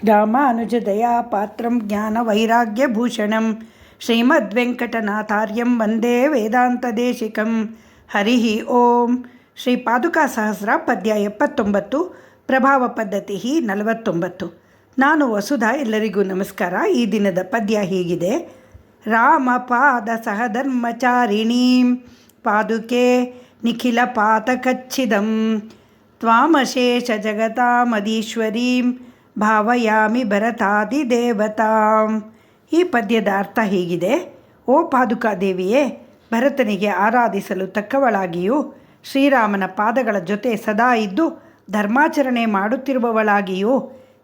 ರಾಮಾನುಜದಯಾ ಪಾತ್ರಂ ಜ್ಞಾನವೈರಾಗ್ಯಭೂಷಣಂ ಶ್ರೀಮದ್ವೆಂಕಟನಾಥಾರ್ಯಂ ವಂದೇ ವೇದಾಂತದೇಶಿಕಂ. ಹರಿ ಓಂ. ಶ್ರೀ ಪಾದುಕಾ ಸಹಸ್ರ ಪದ್ಯ 79, ಪ್ರಭಾವ ಪದ್ಧತಿ 49. ನಾನು ವಸುಧಾ. ಎಲ್ಲರಿಗೂ ನಮಸ್ಕಾರ. ಈ ದಿನದ ಪದ್ಯ ಹೀಗಿದೆ. ರಾಮಪಾದ ಸಹಧರ್ಮಚಾರಿಣೀಂ ಪಾದುಕೆ ನಿಖಿಲ ಪಾತಕಚ್ಛಿದಂ ತ್ವಾಮಶೇಷ ಜಗತಾಮದೀಶ್ವರೀಂ ಭಾವಯಾಮಿ ಭರತಾದಿದೇವತಾಂ. ಈ ಪದ್ಯದ ಅರ್ಥ ಹೀಗಿದೆ. ಓ ಪಾದುಕಾದೇವಿಯೇ, ಭರತನಿಗೆ ಆರಾಧಿಸಲು ತಕ್ಕವಳಾಗಿಯೂ ಶ್ರೀರಾಮನ ಪಾದಗಳ ಜೊತೆ ಸದಾ ಇದ್ದು ಧರ್ಮಾಚರಣೆ ಮಾಡುತ್ತಿರುವವಳಾಗಿಯೂ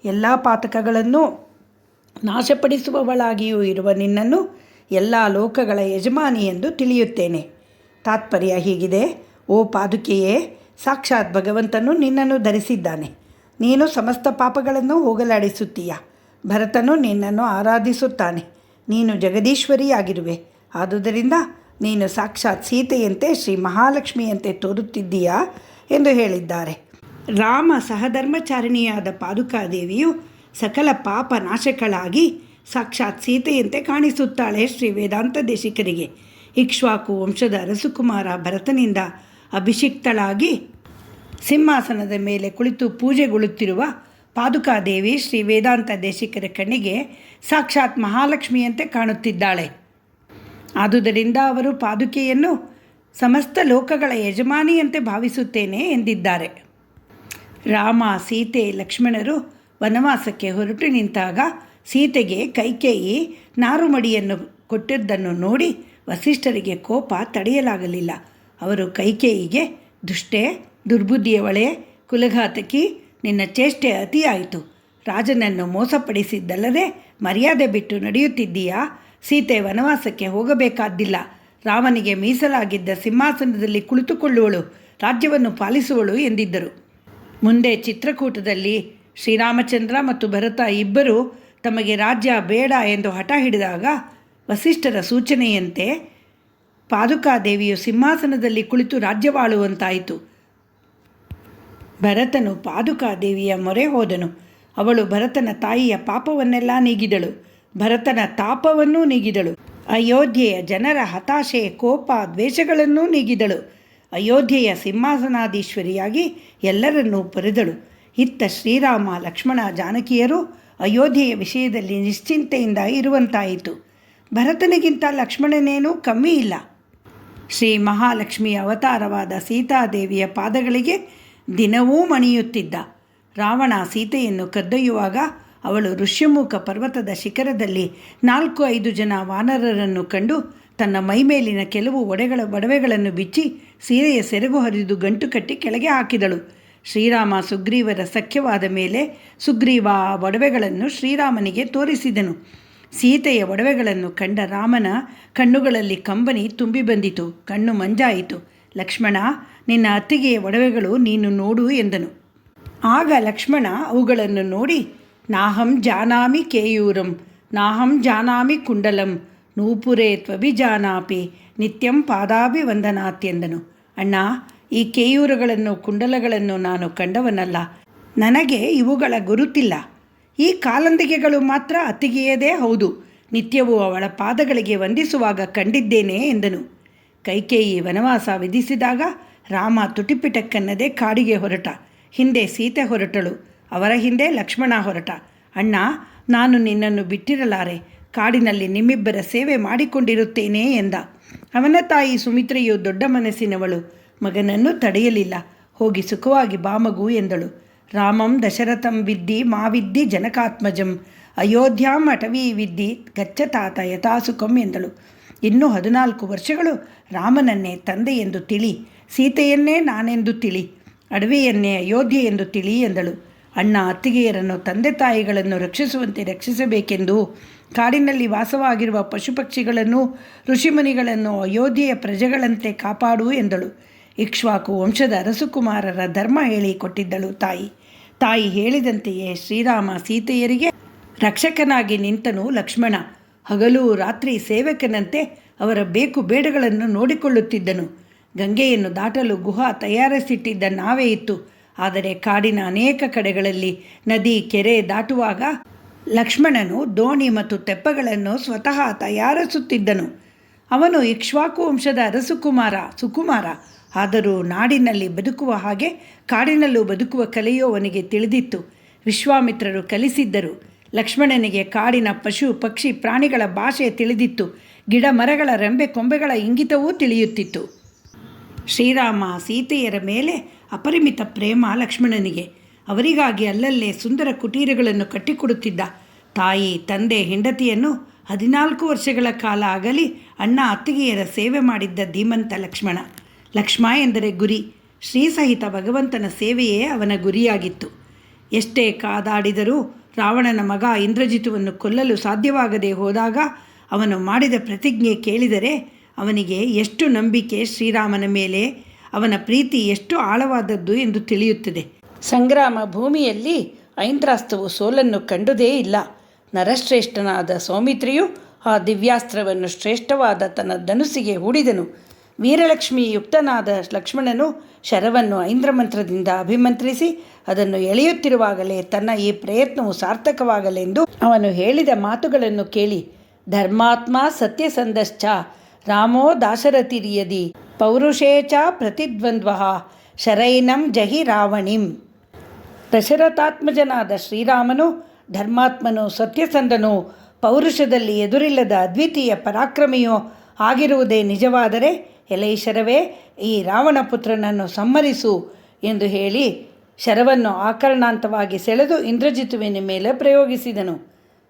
ಎಲ್ಲ ಪಾತಕಗಳನ್ನು ನಾಶಪಡಿಸುವವಳಾಗಿಯೂ ಇರುವ ನಿನ್ನನ್ನು ಎಲ್ಲ ಲೋಕಗಳ ಯಜಮಾನಿ ಎಂದು ತಿಳಿಯುತ್ತೇನೆ. ತಾತ್ಪರ್ಯ ಹೀಗಿದೆ. ಓ ಪಾದುಕೆಯೇ, ಸಾಕ್ಷಾತ್ ಭಗವಂತನು ನಿನ್ನನ್ನು ಧರಿಸಿದ್ದಾನೆ. ನೀನು ಸಮಸ್ತ ಪಾಪಗಳನ್ನು ಹೋಗಲಾಡಿಸುತ್ತೀಯ. ಭರತನು ನಿನ್ನನ್ನು ಆರಾಧಿಸುತ್ತಾನೆ. ನೀನು ಜಗದೀಶ್ವರಿಯಾಗಿರುವೆ. ಆದುದರಿಂದ ನೀನು ಸಾಕ್ಷಾತ್ ಸೀತೆಯಂತೆ ಶ್ರೀ ಮಹಾಲಕ್ಷ್ಮಿಯಂತೆ ತೋರುತ್ತಿದ್ದೀಯಾ ಎಂದು ಹೇಳಿದ್ದಾರೆ. ರಾಮ ಸಹಧರ್ಮಚಾರಿಣಿಯಾದ ಪಾದುಕಾದೇವಿಯು ಸಕಲ ಪಾಪ ನಾಶಕಳಾಗಿ ಸಾಕ್ಷಾತ್ ಸೀತೆಯಂತೆ ಕಾಣಿಸುತ್ತಾಳೆ ಶ್ರೀ ವೇದಾಂತ ದೇಶಿಕರಿಗೆ. ಇಕ್ಷ್ವಾಕು ವಂಶದ ಅರಸುಕುಮಾರ ಭರತನಿಂದ ಅಭಿಷಿಕ್ತಳಾಗಿ ಸಿಂಹಾಸನದ ಮೇಲೆ ಕುಳಿತು ಪೂಜೆಗೊಳ್ಳುತ್ತಿರುವ ಪಾದುಕಾದೇವಿ ಶ್ರೀ ವೇದಾಂತ ದೇಶಿಕರ ಕಣ್ಣಿಗೆ ಸಾಕ್ಷಾತ್ ಮಹಾಲಕ್ಷ್ಮಿಯಂತೆ ಕಾಣುತ್ತಿದ್ದಾಳೆ. ಆದುದರಿಂದ ಅವರು ಪಾದುಕೆಯನ್ನು ಸಮಸ್ತ ಲೋಕಗಳ ಯಜಮಾನಿಯಂತೆ ಭಾವಿಸುತ್ತೇನೆ ಎಂದಿದ್ದಾರೆ. ರಾಮ, ಸೀತೆ, ಲಕ್ಷ್ಮಣರು ವನವಾಸಕ್ಕೆ ಹೊರಟು ನಿಂತಾಗ ಸೀತೆಗೆ ಕೈಕೇಯಿ ನಾರುಮಡಿಯನ್ನು ಕೊಟ್ಟಿದ್ದನ್ನು ನೋಡಿ ವಸಿಷ್ಠರಿಗೆ ಕೋಪ ತಡೆಯಲಾಗಲಿಲ್ಲ. ಅವರು ಕೈಕೇಯಿಗೆ, ದುಷ್ಟೇ, ದುರ್ಬುದ್ಧಿಯವಳೇ, ಕುಲಘಾತಕಿ, ನಿನ್ನ ಚೇಷ್ಟೆ ಅತಿಯಾಯಿತು. ರಾಜನನ್ನು ಮೋಸಪಡಿಸಿದ್ದಲ್ಲದೆ ಮರ್ಯಾದೆ ಬಿಟ್ಟು ನಡೆಯುತ್ತಿದ್ದೀಯಾ? ಸೀತೆ ವನವಾಸಕ್ಕೆ ಹೋಗಬೇಕಾದ್ದಿಲ್ಲ. ರಾಮನಿಗೆ ಮೀಸಲಾಗಿದ್ದ ಸಿಂಹಾಸನದಲ್ಲಿ ಕುಳಿತುಕೊಳ್ಳುವಳು, ರಾಜ್ಯವನ್ನು ಪಾಲಿಸುವಳು ಎಂದಿದ್ದರು. ಮುಂದೆ ಚಿತ್ರಕೂಟದಲ್ಲಿ ಶ್ರೀರಾಮಚಂದ್ರ ಮತ್ತು ಭರತ ಇಬ್ಬರೂ ತಮಗೆ ರಾಜ್ಯ ಬೇಡ ಎಂದು ಹಠ ಹಿಡಿದಾಗ ವಸಿಷ್ಠರ ಸೂಚನೆಯಂತೆ ಪಾದುಕಾದೇವಿಯು ಸಿಂಹಾಸನದಲ್ಲಿ ಕುಳಿತು ರಾಜ್ಯವಾಳುವಂತಾಯಿತು. ಭರತನು ಪಾದುಕಾದೇವಿಯ ಮೊರೆ ಹೋದನು. ಅವಳು ಭರತನ ತಾಯಿಯ ಪಾಪವನ್ನೆಲ್ಲ ನೀಗಿದಳು, ಭರತನ ತಾಪವನ್ನೂ ನೀಗಿದಳು. ಅಯೋಧ್ಯೆಯ ಜನರ ಹತಾಶೆ, ಕೋಪ, ದ್ವೇಷಗಳನ್ನೂ ನೀಗಿದಳು. ಅಯೋಧ್ಯೆಯ ಸಿಂಹಾಸನಾಧೀಶ್ವರಿಯಾಗಿ ಎಲ್ಲರನ್ನೂ ಪೊರೆದಳು. ಇತ್ತ ಶ್ರೀರಾಮ, ಲಕ್ಷ್ಮಣ, ಜಾನಕಿಯರು ಅಯೋಧ್ಯೆಯ ವಿಷಯದಲ್ಲಿ ನಿಶ್ಚಿಂತೆಯಿಂದ ಇರುವಂತಾಯಿತು. ಭರತನಿಗಿಂತ ಲಕ್ಷ್ಮಣನೇನೂ ಕಮ್ಮಿ ಇಲ್ಲ. ಶ್ರೀ ಮಹಾಲಕ್ಷ್ಮಿಯ ಅವತಾರವಾದ ಸೀತಾದೇವಿಯ ಪಾದಗಳಿಗೆ ದಿನವೂ ಮಣಿಯುತ್ತಿದ್ದ. ರಾವಣ ಸೀತೆಯನ್ನು ಕದ್ದೊಯ್ಯುವಾಗ ಅವಳು ಋಷ್ಯಮುಖ ಪರ್ವತದ ಶಿಖರದಲ್ಲಿ 4-5 ಜನ ವಾನರರನ್ನು ಕಂಡು ತನ್ನ ಮೈಮೇಲಿನ ಕೆಲವು ಒಡವೆಗಳನ್ನು ಬಿಚ್ಚಿ ಸೀರೆಯ ಸೆರಗು ಹರಿದು ಗಂಟು ಕಟ್ಟಿ ಕೆಳಗೆ ಹಾಕಿದಳು. ಶ್ರೀರಾಮ ಸುಗ್ರೀವರ ಸಖ್ಯವಾದ ಮೇಲೆ ಸುಗ್ರೀವ ಆ ಒಡವೆಗಳನ್ನು ಶ್ರೀರಾಮನಿಗೆ ತೋರಿಸಿದನು. ಸೀತೆಯ ಒಡವೆಗಳನ್ನು ಕಂಡ ರಾಮನ ಕಣ್ಣುಗಳಲ್ಲಿ ಕಂಬನಿ ತುಂಬಿ ಬಂದಿತು. ಕಣ್ಣು ಮಂಜಾಯಿತು. ಲಕ್ಷ್ಮಣ, ನಿನ್ನ ಅತ್ತಿಗೆಯ ಒಡವೆಗಳು ನೀನು ನೋಡು ಎಂದನು. ಆಗ ಲಕ್ಷ್ಮಣ ಅವುಗಳನ್ನು ನೋಡಿ, ನಾಹಂ ಜಾನಾಮಿ ಕೇಯೂರಂ ನಾಹಂ ಜಾನಾಮಿ ಕುಂಡಲಂ ನೂಪುರೇ ತ್ವಭಿಜಾನಾಪಿ ನಿತ್ಯಂ ಪಾದಾಭಿವಂದನಾತ್ ಎಂದನು. ಅಣ್ಣ, ಈ ಕೇಯೂರಗಳನ್ನು, ಕುಂಡಲಗಳನ್ನು ನಾನು ಕಂಡವನಲ್ಲ. ನನಗೆ ಇವುಗಳ ಗುರುತಿಲ್ಲ. ಈ ಕಾಲಂದಿಗೆಗಳು ಮಾತ್ರ ಅತ್ತಿಗೆಯದೇ ಹೌದು. ನಿತ್ಯವೂ ಅವಳ ಪಾದಗಳಿಗೆ ವಂದಿಸುವಾಗ ಕಂಡಿದ್ದೇನೆ ಎಂದನು. ಕೈಕೇಯಿ ವನವಾಸ ವಿಧಿಸಿದಾಗ ರಾಮ ತುಟಿಪಿಟಕ್ಕನ್ನದೇ ಕಾಡಿಗೆ ಹೊರಟ. ಹಿಂದೆ ಸೀತೆ ಹೊರಟಳು. ಅವರ ಹಿಂದೆ ಲಕ್ಷ್ಮಣ ಹೊರಟ. ಅಣ್ಣ, ನಾನು ನಿನ್ನನ್ನು ಬಿಟ್ಟಿರಲಾರೆ. ಕಾಡಿನಲ್ಲಿ ನಿಮ್ಮಿಬ್ಬರ ಸೇವೆ ಮಾಡಿಕೊಂಡಿರುತ್ತೇನೆ ಎಂದ. ಅವನ ತಾಯಿ ಸುಮಿತ್ರೆಯು ದೊಡ್ಡ ಮನಸ್ಸಿನವಳು. ಮಗನನ್ನು ತಡೆಯಲಿಲ್ಲ. ಹೋಗಿ ಸುಖವಾಗಿ ಬಾಮಗು ಎಂದಳು. ರಾಮಂ ದಶರಥಂ ವಿದ್ದಿ ಮಾವಿದ್ದಿ ಜನಕಾತ್ಮಜಂ ಅಯೋಧ್ಯಾಂ ಅಟವೀ ವಿದ್ದಿ ಗಚ್ಚತಾತ ಯಥಾಸುಖಂ ಎಂದಳು. ಇನ್ನೂ 14 ವರ್ಷಗಳು ರಾಮನನ್ನೇ ತಂದೆ ಎಂದು ತಿಳಿ, ಸೀತೆಯನ್ನೇ ನಾನೆಂದು ತಿಳಿ, ಅಡವಿಯನ್ನೇ ಅಯೋಧ್ಯೆ ಎಂದು ತಿಳಿ ಎಂದಳು. ಅಣ್ಣ, ಅತ್ತಿಗೆಯರನ್ನು, ತಂದೆ ತಾಯಿಗಳನ್ನು ರಕ್ಷಿಸುವಂತೆ ರಕ್ಷಿಸಬೇಕೆಂದು ಕಾಡಿನಲ್ಲಿ ವಾಸವಾಗಿರುವ ಪಶುಪಕ್ಷಿಗಳನ್ನು, ಋಷಿಮುನಿಗಳನ್ನು ಅಯೋಧ್ಯೆಯ ಪ್ರಜೆಗಳಂತೆ ಕಾಪಾಡು ಎಂದಳು. ಇಕ್ಷ್ವಾಕು ವಂಶದ ಅರಸುಕುಮಾರರ ಧರ್ಮ ಹೇಳಿಕೊಟ್ಟಿದ್ದಳು ತಾಯಿ. ತಾಯಿ ಹೇಳಿದಂತೆಯೇ ಶ್ರೀರಾಮ ಸೀತೆಯರಿಗೆ ರಕ್ಷಕನಾಗಿ ನಿಂತನು ಲಕ್ಷ್ಮಣ. ಹಗಲು ರಾತ್ರಿ ಸೇವಕನಂತೆ ಅವರ ಬೇಕು ಬೇಡಗಳನ್ನು ನೋಡಿಕೊಳ್ಳುತ್ತಿದ್ದನು. ಗಂಗೆಯನ್ನು ದಾಟಲು ಗುಹಾ ತಯಾರಿಸಿಟ್ಟಿದ್ದ ನಾವೇ ಇತ್ತು. ಆದರೆ ಕಾಡಿನ ಅನೇಕ ಕಡೆಗಳಲ್ಲಿ ನದಿ ಕೆರೆ ದಾಟುವಾಗ ಲಕ್ಷ್ಮಣನು ದೋಣಿ ಮತ್ತು ತೆಪ್ಪಗಳನ್ನು ಸ್ವತಃ ತಯಾರಿಸುತ್ತಿದ್ದನು. ಅವನು ಇಕ್ಷ್ವಾಕು ವಂಶದ ಸುಕುಮಾರ. ಆದರೂ ನಾಡಿನಲ್ಲಿ ಬದುಕುವ ಹಾಗೆ ಕಾಡಿನಲ್ಲೂ ಬದುಕುವ ಕಲೆಯೂ ಅವನಿಗೆ ತಿಳಿದಿತ್ತು. ವಿಶ್ವಾಮಿತ್ರರು ಕಲಿಸಿದ್ದರು. ಲಕ್ಷ್ಮಣನಿಗೆ ಕಾಡಿನ ಪಶು ಪಕ್ಷಿ ಪ್ರಾಣಿಗಳ ಭಾಷೆ ತಿಳಿದಿತ್ತು. ಗಿಡ ಮರಗಳ ರೆಂಬೆ ಕೊಂಬೆಗಳ ಇಂಗಿತವೂ ತಿಳಿಯುತ್ತಿತ್ತು. ಶ್ರೀರಾಮ ಸೀತೆಯರ ಮೇಲೆ ಅಪರಿಮಿತ ಪ್ರೇಮ ಲಕ್ಷ್ಮಣನಿಗೆ. ಅವರಿಗಾಗಿ ಅಲ್ಲಲ್ಲೇ ಸುಂದರ ಕುಟೀರಗಳನ್ನು ಕಟ್ಟಿಕೊಡುತ್ತಿದ್ದ. ತಾಯಿ ತಂದೆ ಹೆಂಡತಿಯನ್ನು 14 ವರ್ಷಗಳ ಕಾಲ ಆಗಲಿ ಅಣ್ಣ ಅತ್ತಿಗೆಯರ ಸೇವೆ ಮಾಡಿದ್ದ ಧೀಮಂತ ಲಕ್ಷ್ಮ ಎಂದರೆ ಗುರಿ. ಶ್ರೀಸಹಿತ ಭಗವಂತನ ಸೇವೆಯೇ ಅವನ ಗುರಿಯಾಗಿತ್ತು. ಎಷ್ಟೇ ಕಾದಾಡಿದರೂ ರಾವಣನ ಮಗ ಇಂದ್ರಜಿತುವನ್ನು ಕೊಲ್ಲಲು ಸಾಧ್ಯವಾಗದೆ ಹೋದಾಗ ಅವನು ಮಾಡಿದ ಪ್ರತಿಜ್ಞೆ ಕೇಳಿದರೆ ಅವನಿಗೆ ಎಷ್ಟು ನಂಬಿಕೆ ಶ್ರೀರಾಮನ ಮೇಲೆ, ಅವನ ಪ್ರೀತಿ ಎಷ್ಟು ಆಳವಾದದ್ದು ಎಂದು ತಿಳಿಯುತ್ತದೆ. ಸಂಗ್ರಾಮ ಭೂಮಿಯಲ್ಲಿ ಐಂದ್ರಾಸ್ತ್ರವು ಸೋಲನ್ನು ಕಂಡುದೇ ಇಲ್ಲ. ನರಶ್ರೇಷ್ಠನಾದ ಸೌಮಿತ್ರಿಯು ಆ ದಿವ್ಯಾಸ್ತ್ರವನ್ನು ಶ್ರೇಷ್ಠವಾದ ತನ್ನ ಧನುಸ್ಸಿಗೆ ಹೂಡಿದನು. ವೀರಲಕ್ಷ್ಮಿ ಯುಕ್ತನಾದ ಲಕ್ಷ್ಮಣನು ಶರವನ್ನು ಐಂದ್ರಮಂತ್ರದಿಂದ ಅಭಿಮಂತ್ರಿಸಿ ಅದನ್ನು ಎಳೆಯುತ್ತಿರುವಾಗಲೇ ತನ್ನ ಈ ಪ್ರಯತ್ನವು ಸಾರ್ಥಕವಾಗಲೆಂದು ಅವನು ಹೇಳಿದ ಮಾತುಗಳನ್ನು ಕೇಳಿ, ಧರ್ಮಾತ್ಮ ಸತ್ಯಸಂಧಶ್ಚ ರಾಮೋ ದಾಶರಥಿರ್ಯದಿ ಪೌರುಷೇಚ ಪ್ರತಿದ್ವಂದ್ವ ಶರೈನಂ ಜಹಿ ರಾವಣಿಂ. ದಶರಥಾತ್ಮಜನಾದ ಶ್ರೀರಾಮನು ಧರ್ಮಾತ್ಮನು, ಸತ್ಯಸಂಧನು, ಪೌರುಷದಲ್ಲಿ ಎದುರಿಲ್ಲದ ಅದ್ವಿತೀಯ ಪರಾಕ್ರಮಿಯೋ ಆಗಿರುವುದೇ ನಿಜವಾದರೆ ಎಲೈ ಶರವೇ, ಈ ರಾವಣ ಪುತ್ರನನ್ನು ಸಂಹರಿಸು ಎಂದು ಹೇಳಿ ಶರವನ್ನು ಆಕರ್ಣಾಂತವಾಗಿ ಸೆಳೆದು ಇಂದ್ರಜಿತುವಿನ ಮೇಲೆ ಪ್ರಯೋಗಿಸಿದನು.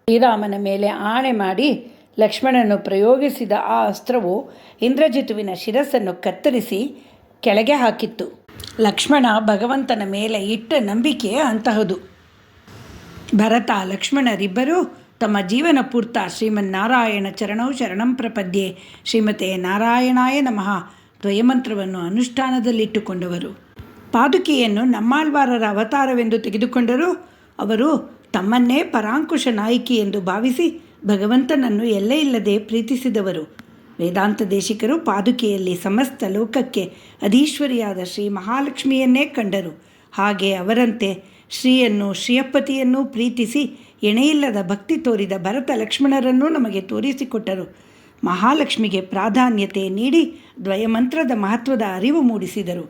ಶ್ರೀರಾಮನ ಮೇಲೆ ಆಣೆ ಮಾಡಿ ಲಕ್ಷ್ಮಣನು ಪ್ರಯೋಗಿಸಿದ ಆ ಅಸ್ತ್ರವು ಇಂದ್ರಜಿತುವಿನ ಶಿರಸ್ಸನ್ನು ಕತ್ತರಿಸಿ ಕೆಳಗೆ ಹಾಕಿತ್ತು. ಲಕ್ಷ್ಮಣ ಭಗವಂತನ ಮೇಲೆ ಇಟ್ಟ ನಂಬಿಕೆ ಅಂತಹದು. ಭರತ ಲಕ್ಷ್ಮಣರಿಬ್ಬರೂ ತಮ್ಮ ಜೀವನ ಪೂರ್ತ ಶ್ರೀಮನ್ನಾರಾಯಣ ಚರಣೌ ಶರಣಂ ಪ್ರಪದ್ಯೆ ಶ್ರೀಮತೆ ನಾರಾಯಣಾಯ ನಮಃ ದ್ವಯಮಂತ್ರವನ್ನು ಅನುಷ್ಠಾನದಲ್ಲಿಟ್ಟುಕೊಂಡವರು. ಪಾದುಕೆಯನ್ನು ನಮ್ಮಾಳ್ವಾರರ ಅವತಾರವೆಂದು ತೆಗೆದುಕೊಂಡರೂ ಅವರು ತಮ್ಮನ್ನೇ ಪರಾಂಕುಶ ನಾಯಕಿ ಎಂದು ಭಾವಿಸಿ ಭಗವಂತನನ್ನು ಎಲ್ಲೇ ಇಲ್ಲದೆ ಪ್ರೀತಿಸಿದವರು. ವೇದಾಂತ ದೇಶಿಕರು ಪಾದುಕೆಯಲ್ಲಿ ಸಮಸ್ತ ಲೋಕಕ್ಕೆ ಅಧೀಶ್ವರಿಯಾದ ಶ್ರೀ ಮಹಾಲಕ್ಷ್ಮಿಯನ್ನೇ ಕಂಡರು. ಹಾಗೆ ಅವರಂತೆ ಶ್ರೀಯನ್ನು ಶ್ರೀಯಪತಿಯನ್ನೂ ಪ್ರೀತಿಸಿ ಎಣೆಯಿಲ್ಲದ ಭಕ್ತಿ ತೋರಿದ ಭರತ ಲಕ್ಷ್ಮಣರನ್ನೂ ನಮಗೆ ತೋರಿಸಿಕೊಟ್ಟರು. ಮಹಾಲಕ್ಷ್ಮಿಗೆ ಪ್ರಾಧಾನ್ಯತೆ ನೀಡಿ ದ್ವಯಮಂತ್ರದ ಮಹತ್ವದ ಅರಿವು ಮೂಡಿಸಿದರು.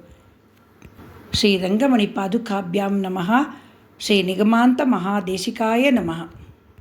ಶ್ರೀ ರಂಗಮಣಿ ಪಾದುಕಾಭ್ಯಾಂ ನಮಃ. ಶ್ರೀ ನಿಗಮಾಂತ ಮಹಾದೇಶಿಕಾಯ ನಮಃ.